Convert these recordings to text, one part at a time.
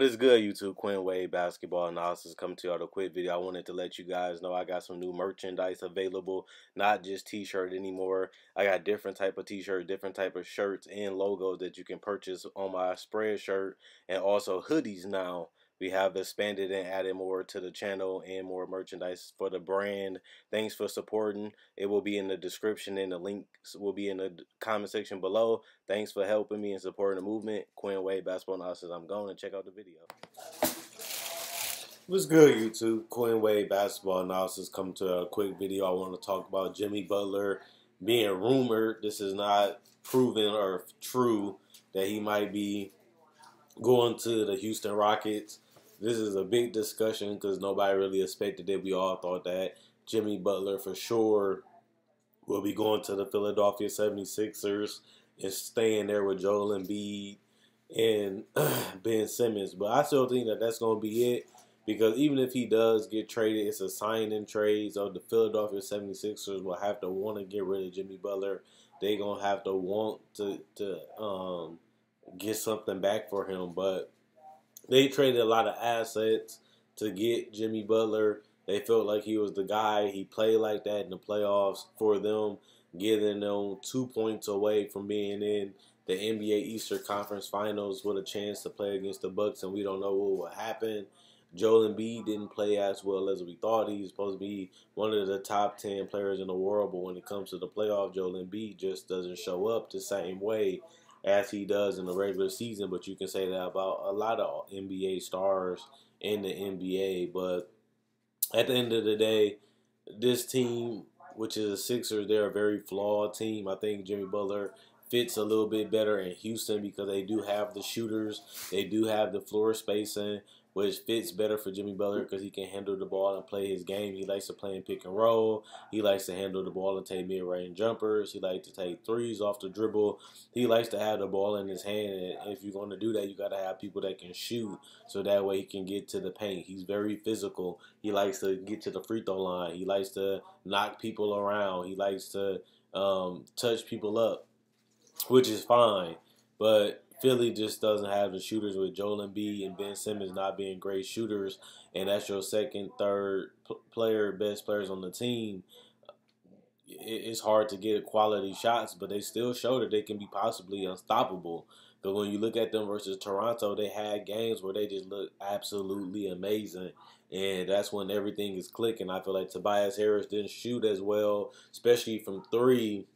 What's good, YouTube? Quinn Wade Basketball Analysis coming to you with a quick video. I wanted to let you guys know I got some new merchandise available, not just t-shirt anymore. I got different type of t-shirts, different type of shirts and logos that you can purchase on my spread shirt, and also hoodies now. We have expanded and added more to the channel and more merchandise for the brand. Thanks for supporting. It will be in the description and the links will be in the comment section below. Thanks for helping me and supporting the movement. Quinn Wade Basketball Analysis. I'm going to check out the video. What's good, YouTube? Quinn Wade Basketball Analysis coming to a quick video. I want to talk about Jimmy Butler being rumored. This is not proven or true that he might be going to the Houston Rockets. This is a big discussion because nobody really expected it. We all thought that Jimmy Butler for sure will be going to the Philadelphia 76ers and staying there with Joel Embiid and Ben Simmons. But I still think that that's going to be it, because even if he does get traded, it's a sign-in trade. So the Philadelphia 76ers will have to want to get rid of Jimmy Butler. They're going to have to want to get something back for him. But they traded a lot of assets to get Jimmy Butler. They felt like he was the guy. He played like that in the playoffs for them, getting them 2 points away from being in the NBA Eastern Conference Finals with a chance to play against the Bucks, and we don't know what will happen. Joel Embiid didn't play as well as we thought. He's supposed to be one of the top 10 players in the world, but when it comes to the playoff, Joel Embiid just doesn't show up the same way as he does in the regular season. But you can say that about a lot of NBA stars in the NBA. But at the end of the day, this team, which is the Sixers, they're a very flawed team. I think Jimmy Butler fits a little bit better in Houston because they do have the shooters. They do have the floor spacing, which fits better for Jimmy Butler because he can handle the ball and play his game. He likes to play in pick and roll. He likes to handle the ball and take mid-range jumpers. He likes to take threes off the dribble. He likes to have the ball in his hand. And if you're going to do that, you got to have people that can shoot, so that way he can get to the paint. He's very physical. He likes to get to the free throw line. He likes to knock people around. He likes to touch people up, which is fine. But Philly just doesn't have the shooters, with Joel Embiid and Ben Simmons not being great shooters, and that's your second, third best players on the team. It's hard to get quality shots, but they still show that they can be possibly unstoppable. But when you look at them versus Toronto, they had games where they just look absolutely amazing. And that's when everything is clicking. I feel like Tobias Harris didn't shoot as well, especially from three,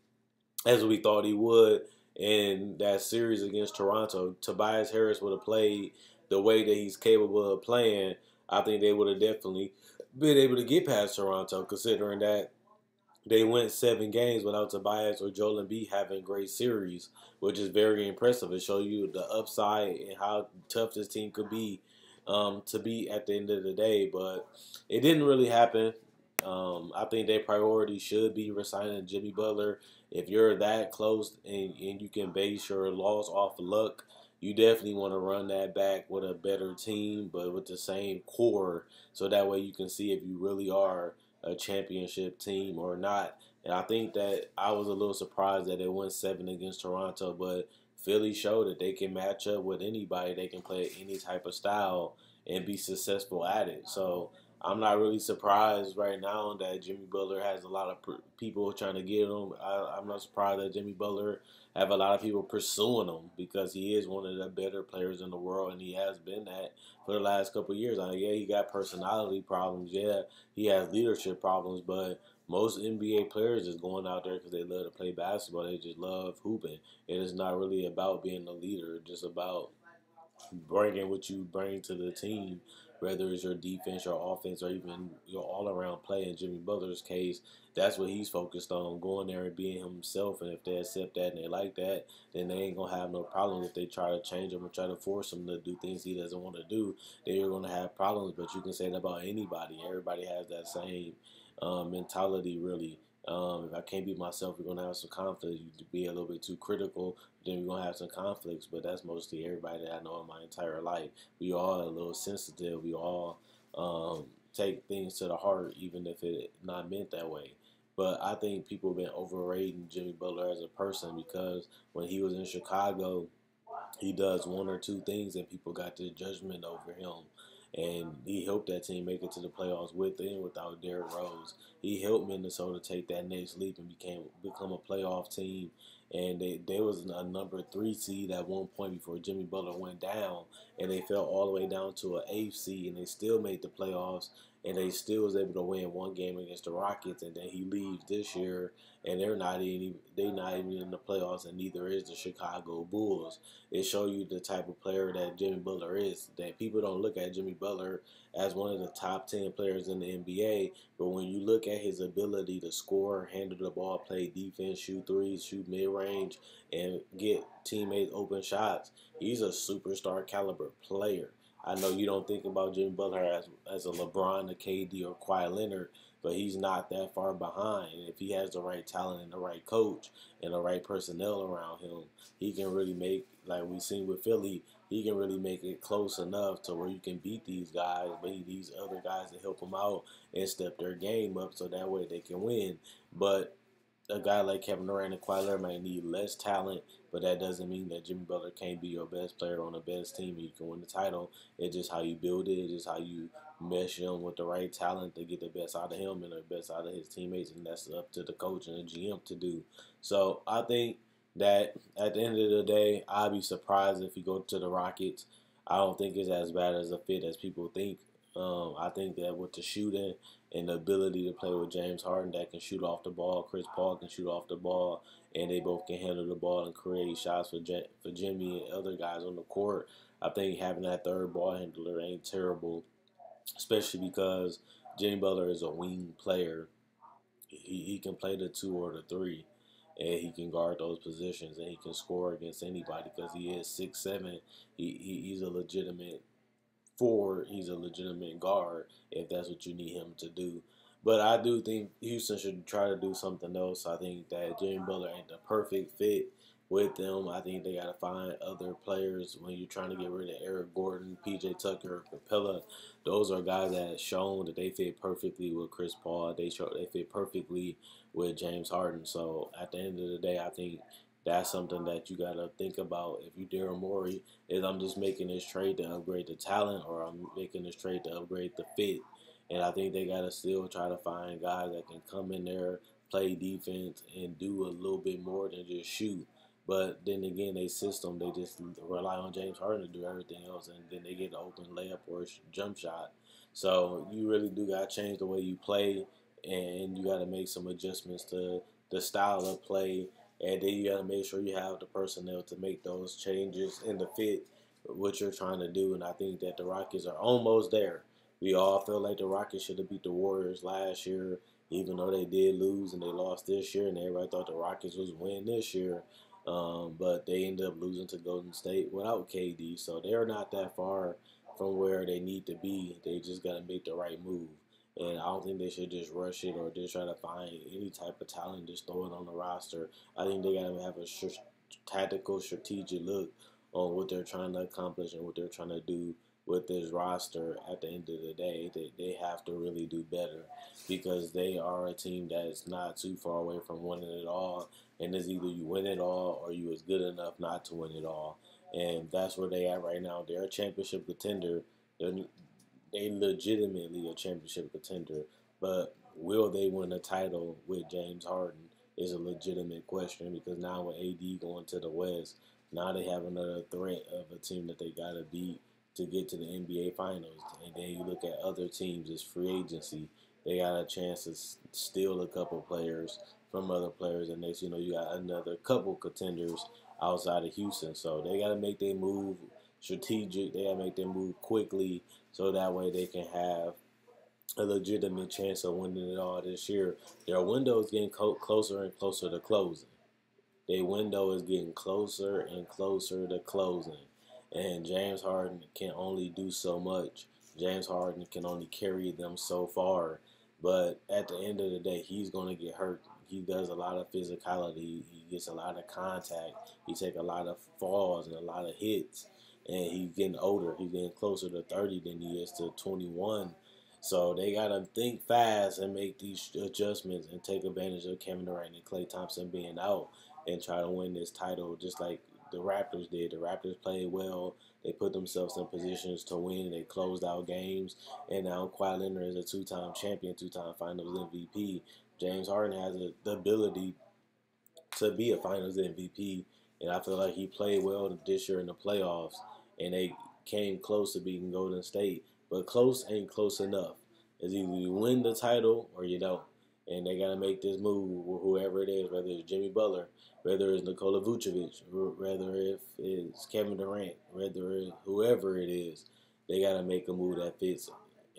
as we thought he would in that series against Toronto. Tobias Harris would have played the way that he's capable of playing. I think they would have definitely been able to get past Toronto, considering that they went 7 games without Tobias or Joel Embiid having great series, which is very impressive. It shows you the upside and how tough this team could be to beat at the end of the day. But it didn't really happen. I think their priority should be resigning Jimmy Butler. If you're that close and you can base your loss off luck, you definitely want to run that back with a better team, but with the same core, so that way you can see if you really are a championship team or not. And I think that I was a little surprised that they went 7 against Toronto, but Philly showed that they can match up with anybody. They can play any type of style and be successful at it. So I'm not really surprised right now that Jimmy Butler has a lot of people trying to get him. I'm not surprised that Jimmy Butler have a lot of people pursuing him, because he is one of the better players in the world, and he has been that for the last couple of years. Yeah, he got personality problems. Yeah, he has leadership problems, but most NBA players is going out there because they love to play basketball. They just love hooping. It is not really about being a leader. It's just about bringing what you bring to the team, whether it's your defense, your offense, or even your all-around play. In Jimmy Butler's case, that's what he's focused on, going there and being himself. And if they accept that and they like that, then they ain't going to have no problem. If they try to change him or try to force him to do things he doesn't want to do, they're going to have problems. But you can say that about anybody. Everybody has that same mentality, really. If I can't be myself, we're going to have some conflicts. You be a little bit too critical, then we're going to have some conflicts. But that's mostly everybody that I know in my entire life. We all a little sensitive. We all take things to the heart, even if it's not meant that way. But I think people have been overrating Jimmy Butler as a person, because when he was in Chicago, he does one or two things and people got this judgment over him. And he helped that team make it to the playoffs with and without Derrick Rose. He helped Minnesota take that next leap and become a playoff team. And they was a number 3 seed at one point before Jimmy Butler went down, and they fell all the way down to an 8th seed, and they still made the playoffs, and they still was able to win one game against the Rockets. And then he leaves this year, and they're not even in the playoffs, and neither is the Chicago Bulls. It show you the type of player that Jimmy Butler is. That people don't look at Jimmy Butler as one of the top 10 players in the NBA, but when you look at his ability to score, handle the ball, play defense, shoot threes, shoot mid range, and get teammates open shots, he's a superstar caliber player. I know you don't think about Jimmy Butler as a LeBron, a KD, or Kawhi Leonard, but he's not that far behind. And if he has the right talent and the right coach and the right personnel around him, he can really make, like we've seen with Philly, he can really make it close enough to where you can beat these guys, but he needs other guys to help him out and step their game up so that way they can win. But a guy like Kevin Durant and Kawhi Leonard might need less talent, but that doesn't mean that Jimmy Butler can't be your best player on the best team and you can win the title. It's just how you build it. It's just how you mesh him with the right talent to get the best out of him and the best out of his teammates, and that's up to the coach and the GM to do. So I think that at the end of the day, I'd be surprised if he go to the Rockets. I don't think it's as bad as a fit as people think. I think that with the shooting and the ability to play with James Harden that can shoot off the ball, Chris Paul can shoot off the ball, and they both can handle the ball and create shots for Jimmy and other guys on the court. I think having that third ball handler ain't terrible, especially because Jimmy Butler is a wing player. He can play the 2 or the 3, and he can guard those positions, and he can score against anybody because he is 6'7". He's a legitimate forward. He's a legitimate guard if that's what you need him to do. But I do think Houston should try to do something else. I think that Jimmy Butler ain't the perfect fit with them. I think they got to find other players when you're trying to get rid of Eric Gordon, PJ Tucker, Capella. Those are guys that have shown that they fit perfectly with Chris Paul. They fit perfectly with James Harden. So at the end of the day, I think that's something that you got to think about. If you Daryl Morey, is I'm just making this trade to upgrade the talent, or I'm making this trade to upgrade the fit. And I think they got to still try to find guys that can come in there, play defense, and do a little bit more than just shoot. But then again, they system, they just rely on James Harden to do everything else, and then they get an open layup or a jump shot. So you really do got to change the way you play, and you got to make some adjustments to the style of play, and then you got to make sure you have the personnel to make those changes in the fit what you're trying to do. And I think that the Rockets are almost there. We all feel like the Rockets should have beat the Warriors last year, even though they did lose and they lost this year, and everybody thought the Rockets was win this year. But they ended up losing to Golden State without KD, so they're not that far from where they need to be. They just got to make the right move. And I don't think they should just rush it or just try to find any type of talent, just throw it on the roster. I think they got to have a tactical, strategic look on what they're trying to accomplish and what they're trying to do with this roster. At the end of the day, they have to really do better because they are a team that is not too far away from winning it all. And it's either you win it all or you is good enough not to win it all. And that's where they at right now. They're a championship contender. They legitimately a championship contender, but will they win a title with James Harden is a legitimate question because now with AD going to the West, now they have another threat of a team that they got to beat to get to the NBA Finals. And then you look at other teams, it's free agency. They got a chance to steal a couple players from other players, and next you got another couple contenders outside of Houston. So they got to make their move strategic. They got to make their move quickly so that way they can have a legitimate chance of winning it all this year. Their window is getting closer and closer to closing. Their window is getting closer and closer to closing. And James Harden can only do so much. James Harden can only carry them so far. But at the end of the day, he's going to get hurt. He does a lot of physicality. He gets a lot of contact. He takes a lot of falls and a lot of hits. And he's getting older. He's getting closer to 30 than he is to 21. So they got to think fast and make these adjustments and take advantage of Kevin Durant and Klay Thompson being out and try to win this title just like the Raptors did. The Raptors played well. They put themselves in positions to win. They closed out games. And now Kawhi Leonard is a two-time champion, two-time Finals MVP. James Harden has the ability to be a Finals MVP, and I feel like he played well this year in the playoffs, and they came close to beating Golden State, but close ain't close enough. It's either you win the title or you don't, and they gotta make this move with whoever it is, whether it's Jimmy Butler, whether it's Nikola Vucevic, whether if it's Kevin Durant, whether it's whoever it is, they gotta make a move that fits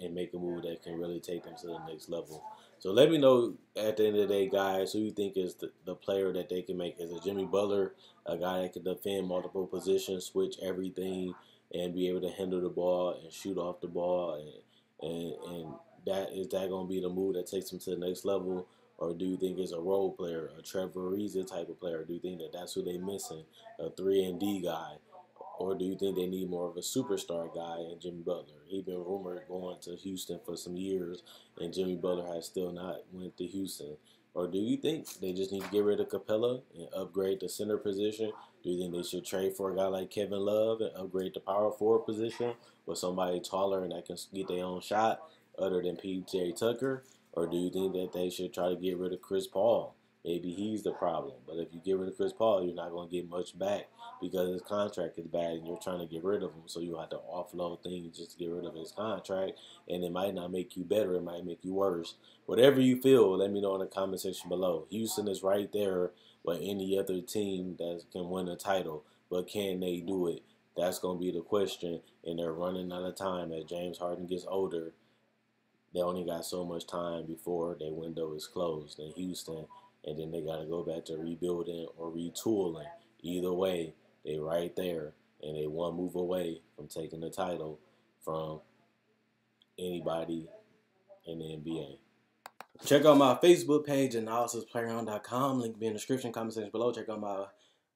and make a move that can really take them to the next level. So let me know at the end of the day, guys, who you think is the player that they can make. Is it Jimmy Butler, a guy that can defend multiple positions, switch everything, and be able to handle the ball and shoot off the ball, and that is that going to be the move that takes him to the next level? Or do you think it's a role player, a Trevor Ariza type of player? Do you think that that's who they're missing, a 3-and-D guy? Or do you think they need more of a superstar guy in Jimmy Butler? He's been rumored going to Houston for some years, and Jimmy Butler has still not went to Houston. Or do you think they just need to get rid of Capella and upgrade the center position? Do you think they should trade for a guy like Kevin Love and upgrade the power forward position with somebody taller and that can get their own shot other than PJ Tucker? Or do you think that they should try to get rid of Chris Paul? Maybe he's the problem. But if you get rid of Chris Paul, you're not going to get much back because his contract is bad and you're trying to get rid of him. So you have to offload things just to get rid of his contract. And it might not make you better. It might make you worse. Whatever you feel, let me know in the comment section below. Houston is right there with any other team that can win a title. But can they do it? That's going to be the question. And they're running out of time. As James Harden gets older, they only got so much time before their window is closed in Houston. And then they got to go back to rebuilding or retooling. Either way, they right there, and they one move away from taking the title from anybody in the NBA. Check out my Facebook page, analysisplayground.com. Link be in the description, comment section below. Check out my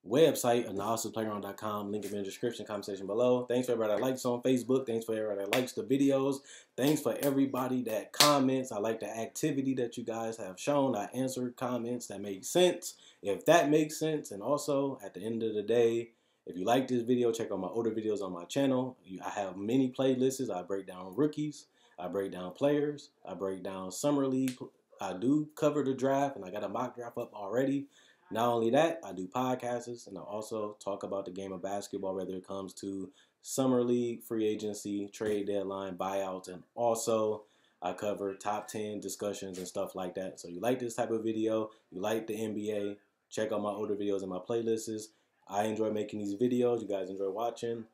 website, analysisplayground.com. Link in the description, comment section below. Thanks for everybody that likes on Facebook. Thanks for everybody that likes the videos. Thanks for everybody that comments. I like the activity that you guys have shown. I answered comments that make sense, if that makes sense. And also, at the end of the day, if you like this video, check out my older videos on my channel. I have many playlists. I break down rookies. I break down players. I break down summer league. I do cover the draft, and I got a mock draft up already. Not only that, I do podcasts, and I also talk about the game of basketball, whether it comes to summer league, free agency, trade deadline, buyouts, and also I cover top 10 discussions and stuff like that. So you like this type of video, you like the NBA, check out my older videos and my playlists. I enjoy making these videos. You guys enjoy watching.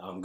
I'm gone.